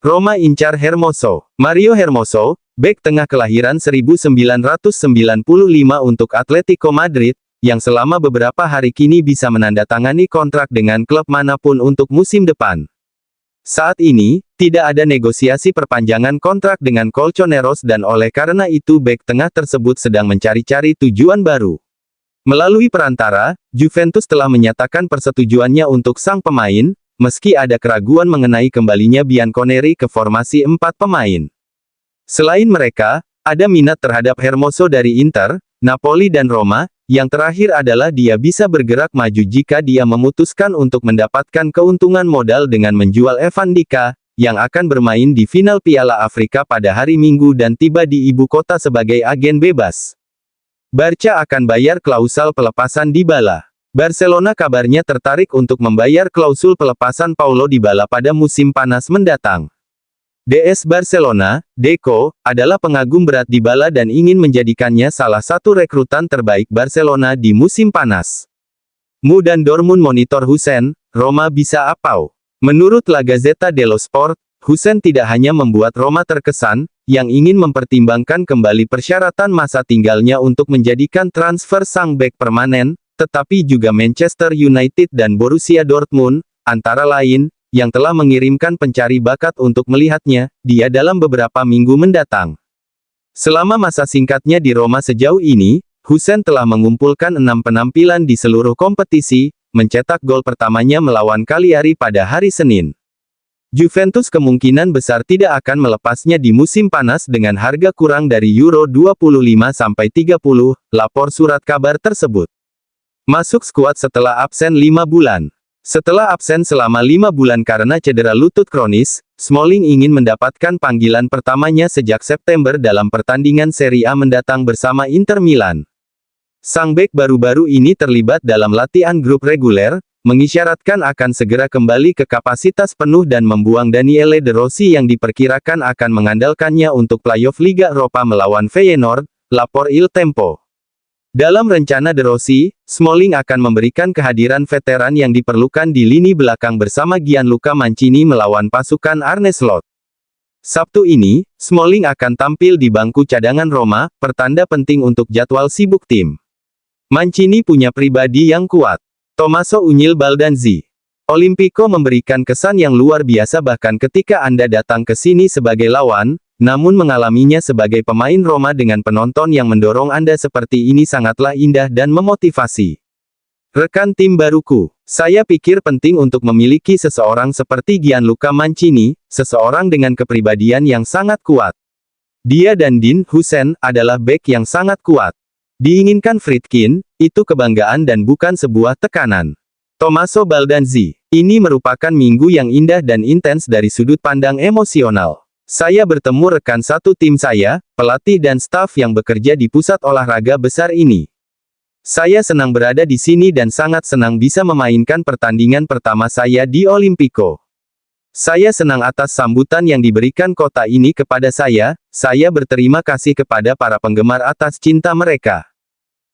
Roma incar Hermoso. Mario Hermoso, bek tengah kelahiran 1995 untuk Atletico Madrid, yang selama beberapa hari kini bisa menandatangani kontrak dengan klub manapun untuk musim depan. Saat ini, tidak ada negosiasi perpanjangan kontrak dengan Colchoneros dan oleh karena itu bek tengah tersebut sedang mencari-cari tujuan baru. Melalui perantara, Juventus telah menyatakan persetujuannya untuk sang pemain, meski ada keraguan mengenai kembalinya Bianconeri ke formasi 4 pemain. Selain mereka, ada minat terhadap Hermoso dari Inter, Napoli dan Roma, yang terakhir adalah dia bisa bergerak maju jika dia memutuskan untuk mendapatkan keuntungan modal dengan menjual Evan Dika, yang akan bermain di final Piala Afrika pada hari Minggu dan tiba di ibu kota sebagai agen bebas. Barca akan bayar klausul pelepasan Dybala. Barcelona kabarnya tertarik untuk membayar klausul pelepasan Paulo Dybala pada musim panas mendatang. DS Barcelona, Deco, adalah pengagum berat Dybala dan ingin menjadikannya salah satu rekrutan terbaik Barcelona di musim panas. Mu dan Dortmund monitor Hussen, Roma bisa apau. Menurut La Gazzetta dello Sport, Hussen tidak hanya membuat Roma terkesan, yang ingin mempertimbangkan kembali persyaratan masa tinggalnya untuk menjadikan transfer sang bek permanen, tetapi juga Manchester United dan Borussia Dortmund, antara lain, yang telah mengirimkan pencari bakat untuk melihatnya, dia dalam beberapa minggu mendatang. Selama masa singkatnya di Roma sejauh ini, Hussen telah mengumpulkan 6 penampilan di seluruh kompetisi, mencetak gol pertamanya melawan Cagliari pada hari Senin. Juventus kemungkinan besar tidak akan melepasnya di musim panas dengan harga kurang dari Euro 25-30, lapor surat kabar tersebut. Masuk skuad setelah absen 5 bulan. Setelah absen selama 5 bulan karena cedera lutut kronis, Smalling ingin mendapatkan panggilan pertamanya sejak September dalam pertandingan Serie A mendatang bersama Inter Milan. Sang bek baru-baru ini terlibat dalam latihan grup reguler, mengisyaratkan akan segera kembali ke kapasitas penuh dan membuang Daniele De Rossi yang diperkirakan akan mengandalkannya untuk playoff Liga Eropa melawan Feyenoord, lapor Il Tempo. Dalam rencana De Rossi, Smalling akan memberikan kehadiran veteran yang diperlukan di lini belakang bersama Gianluca Mancini melawan pasukan Arne Slot. Sabtu ini, Smalling akan tampil di bangku cadangan Roma, pertanda penting untuk jadwal sibuk tim. Mancini punya pribadi yang kuat. Tommaso Unyil Baldanzi. Olimpico memberikan kesan yang luar biasa bahkan ketika Anda datang ke sini sebagai lawan, namun mengalaminya sebagai pemain Roma dengan penonton yang mendorong Anda seperti ini sangatlah indah dan memotivasi. Rekan tim baruku, saya pikir penting untuk memiliki seseorang seperti Gianluca Mancini, seseorang dengan kepribadian yang sangat kuat. Dia dan Dean Hussen adalah bek yang sangat kuat. Diinginkan Friedkin, itu kebanggaan dan bukan sebuah tekanan. Tommaso Baldanzi. Ini merupakan minggu yang indah dan intens dari sudut pandang emosional. Saya bertemu rekan satu tim saya, pelatih dan staf yang bekerja di pusat olahraga besar ini. Saya senang berada di sini dan sangat senang bisa memainkan pertandingan pertama saya di Olimpico. Saya senang atas sambutan yang diberikan kota ini kepada saya berterima kasih kepada para penggemar atas cinta mereka.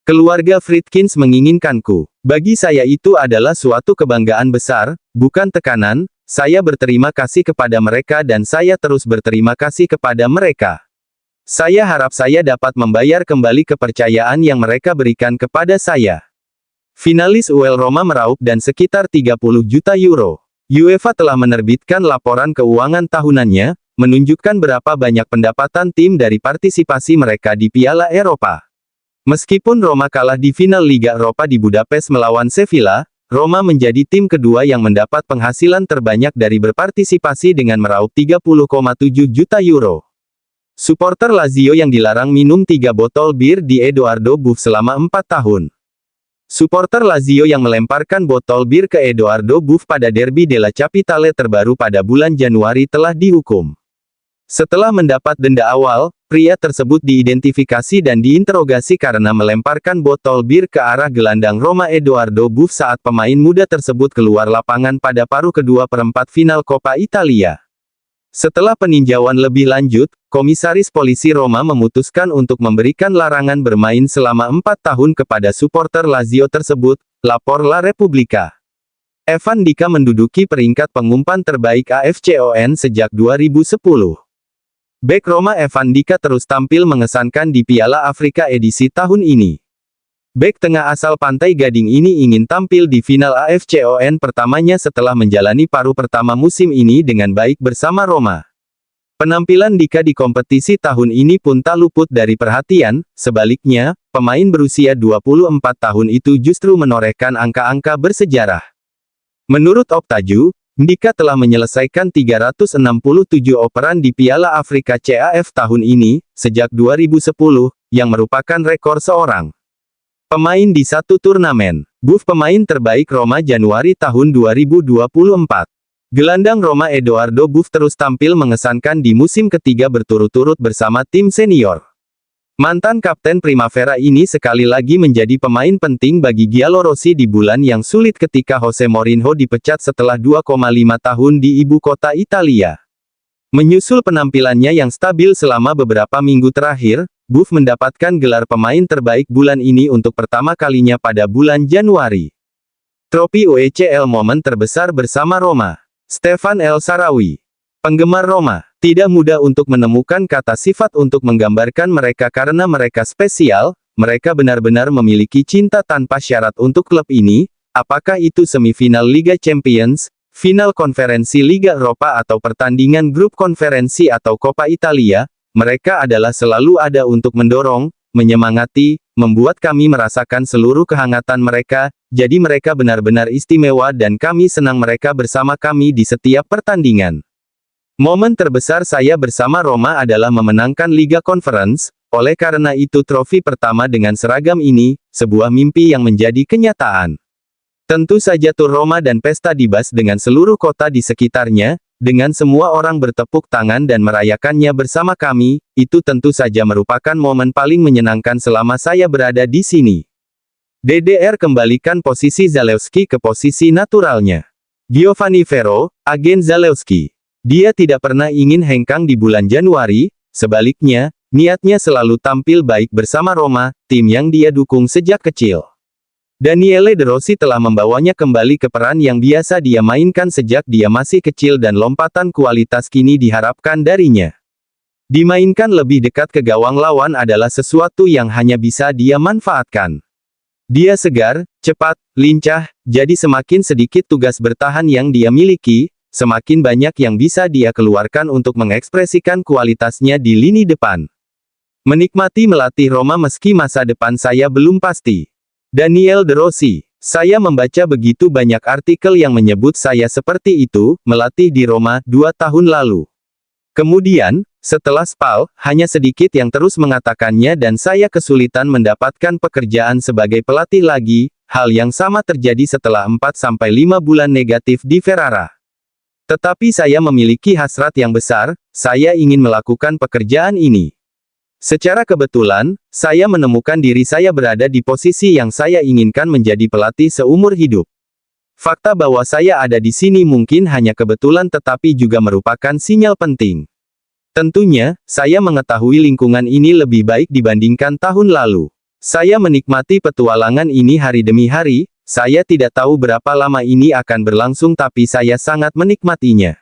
Keluarga Friedkins menginginkanku. Bagi saya itu adalah suatu kebanggaan besar, bukan tekanan. Saya berterima kasih kepada mereka dan saya terus berterima kasih kepada mereka. Saya harap saya dapat membayar kembali kepercayaan yang mereka berikan kepada saya. Finalis UEL Roma meraup dan sekitar 30 juta euro. UEFA telah menerbitkan laporan keuangan tahunannya, menunjukkan berapa banyak pendapatan tim dari partisipasi mereka di Piala Eropa. Meskipun Roma kalah di final Liga Eropa di Budapest melawan Sevilla, Roma menjadi tim kedua yang mendapat penghasilan terbanyak dari berpartisipasi dengan meraup 30,7 juta euro. Suporter Lazio yang dilarang minum 3 botol bir di Edoardo Buff selama 4 tahun. Suporter Lazio yang melemparkan botol bir ke Edoardo Buff pada Derby della Capitale terbaru pada bulan Januari telah dihukum. Setelah mendapat denda awal, pria tersebut diidentifikasi dan diinterogasi karena melemparkan botol bir ke arah gelandang Roma Edoardo Buff saat pemain muda tersebut keluar lapangan pada paruh kedua perempat final Coppa Italia. Setelah peninjauan lebih lanjut, Komisaris Polisi Roma memutuskan untuk memberikan larangan bermain selama 4 tahun kepada suporter Lazio tersebut, lapor La Repubblica. Evan Dika menduduki peringkat pengumpan terbaik AFCON sejak 2010. Bek Roma Evan Dika terus tampil mengesankan di Piala Afrika edisi tahun ini. Bek tengah asal Pantai Gading ini ingin tampil di final AFCON pertamanya setelah menjalani paruh pertama musim ini dengan baik bersama Roma. Penampilan Dika di kompetisi tahun ini pun tak luput dari perhatian, sebaliknya, pemain berusia 24 tahun itu justru menorehkan angka-angka bersejarah. Menurut Optaju, Dika telah menyelesaikan 367 operan di Piala Afrika CAF tahun ini, sejak 2010, yang merupakan rekor seorang pemain di satu turnamen. BUF pemain terbaik Roma Januari tahun 2024. Gelandang Roma Edoardo Buff terus tampil mengesankan di musim ketiga berturut-turut bersama tim senior. Mantan kapten Primavera ini sekali lagi menjadi pemain penting bagi Giallorossi di bulan yang sulit ketika Jose Mourinho dipecat setelah 2,5 tahun di ibu kota Italia. Menyusul penampilannya yang stabil selama beberapa minggu terakhir, Buff mendapatkan gelar pemain terbaik bulan ini untuk pertama kalinya pada bulan Januari. Trofi UECL momen terbesar bersama Roma. Stefan El Shaarawy. Penggemar Roma, tidak mudah untuk menemukan kata sifat untuk menggambarkan mereka karena mereka spesial, mereka benar-benar memiliki cinta tanpa syarat untuk klub ini, apakah itu semifinal Liga Champions, final konferensi Liga Eropa atau pertandingan grup konferensi atau Coppa Italia, mereka adalah selalu ada untuk mendorong, menyemangati, membuat kami merasakan seluruh kehangatan mereka, jadi mereka benar-benar istimewa dan kami senang mereka bersama kami di setiap pertandingan. Momen terbesar saya bersama Roma adalah memenangkan Liga Conference, oleh karena itu trofi pertama dengan seragam ini, sebuah mimpi yang menjadi kenyataan. Tentu saja tur Roma dan pesta dibahas dengan seluruh kota di sekitarnya, dengan semua orang bertepuk tangan dan merayakannya bersama kami, itu tentu saja merupakan momen paling menyenangkan selama saya berada di sini. DDR kembalikan posisi Zalewski ke posisi naturalnya. Giovanni Vero, agen Zalewski. Dia tidak pernah ingin hengkang di bulan Januari, sebaliknya, niatnya selalu tampil baik bersama Roma, tim yang dia dukung sejak kecil. Daniele De Rossi telah membawanya kembali ke peran yang biasa dia mainkan sejak dia masih kecil dan lompatan kualitas kini diharapkan darinya. Dimainkan lebih dekat ke gawang lawan adalah sesuatu yang hanya bisa dia manfaatkan. Dia segar, cepat, lincah, jadi semakin sedikit tugas bertahan yang dia miliki, semakin banyak yang bisa dia keluarkan untuk mengekspresikan kualitasnya di lini depan. Menikmati melatih Roma meski masa depan saya belum pasti. Daniele De Rossi. Saya membaca begitu banyak artikel yang menyebut saya seperti itu, melatih di Roma, 2 tahun lalu. Kemudian, setelah Spal, hanya sedikit yang terus mengatakannya dan saya kesulitan mendapatkan pekerjaan sebagai pelatih lagi, hal yang sama terjadi setelah 4-5 bulan negatif di Ferrara. Tetapi saya memiliki hasrat yang besar, saya ingin melakukan pekerjaan ini. Secara kebetulan, saya menemukan diri saya berada di posisi yang saya inginkan menjadi pelatih seumur hidup. Fakta bahwa saya ada di sini mungkin hanya kebetulan tetapi juga merupakan sinyal penting. Tentunya, saya mengetahui lingkungan ini lebih baik dibandingkan tahun lalu. Saya menikmati petualangan ini hari demi hari, saya tidak tahu berapa lama ini akan berlangsung tapi saya sangat menikmatinya.